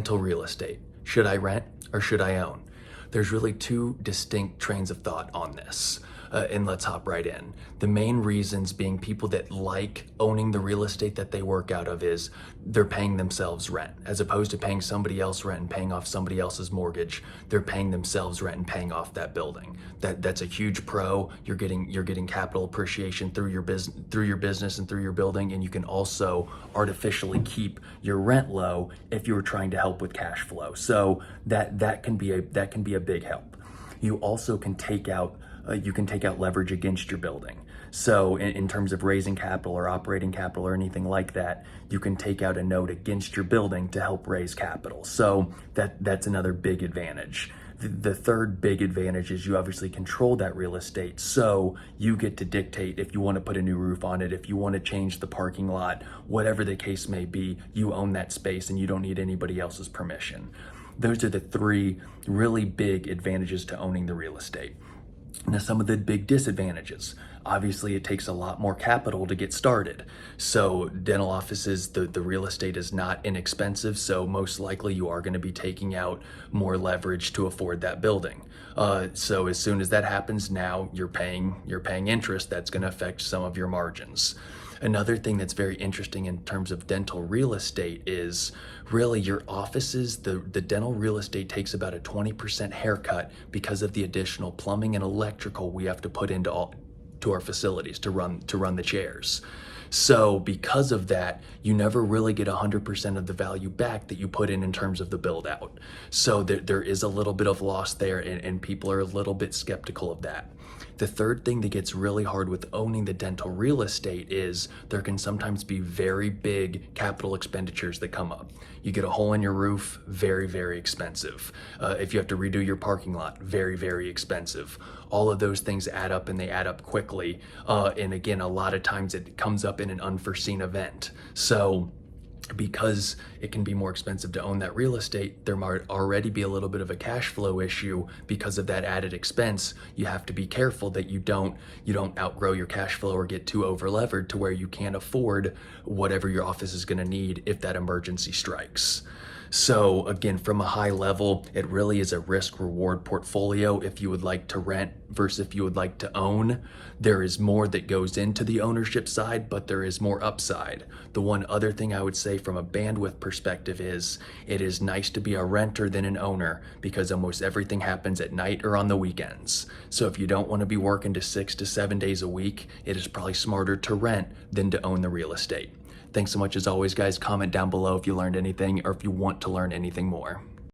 Rental real estate. Should I rent or should I own? There's really two distinct trains of thought on this. And let's hop right in. The main reasons being people that like owning the real estate that they work out of is they're paying themselves rent. As opposed to paying somebody else rent and paying off somebody else's mortgage, they're paying themselves rent and paying off that building. That's a huge pro. You're getting capital appreciation through your business and through your building, and you can also artificially keep your rent low if you were trying to help with cash flow. So that can be a big help. You also can take out leverage against your building. So in terms of raising capital or operating capital or anything like that, you can take out a note against your building to help raise capital. So that's another big advantage. The third big advantage is you obviously control that real estate. So you get to dictate if you want to put a new roof on it, if you want to change the parking lot, whatever the case may be, you own that space and you don't need anybody else's permission. Those are the three really big advantages to owning the real estate. Now, some of the big disadvantages. Obviously, it takes a lot more capital to get started. So dental offices, the real estate is not inexpensive, so most likely you are going to be taking out more leverage to afford that building. So as soon as that happens, now you're paying interest. That's going to affect some of your margins. Another thing that's very interesting in terms of dental real estate is really your offices, the dental real estate takes about a 20% haircut because of the additional plumbing and electrical we have to put into our facilities to run the chairs. So because of that, you never really get 100% of the value back that you put in terms of the build out. So there is a little bit of loss there, and people are a little bit skeptical of that. The third thing that gets really hard with owning the dental real estate is there can sometimes be very big capital expenditures that come up. You get a hole in your roof, very, very expensive. If you have to redo your parking lot, very, very expensive. All of those things add up, and they add up quickly. And again, a lot of times it comes up in an unforeseen event. So because it can be more expensive to own that real estate, there might already be a little bit of a cash flow issue because of that added expense. You have to be careful that you don't outgrow your cash flow or get too over levered to where you can't afford whatever your office is going to need if that emergency strikes. So again, from a high level, it really is a risk reward portfolio. If you would like to rent versus if you would like to own, there is more that goes into the ownership side, but there is more upside. The one other thing I would say from a bandwidth perspective is it is nice to be a renter than an owner because almost everything happens at night or on the weekends. So if you don't want to be working to 6 to 7 days a week, it is probably smarter to rent than to own the real estate. Thanks so much as always, guys. Comment down below if you learned anything or if you want to learn anything more.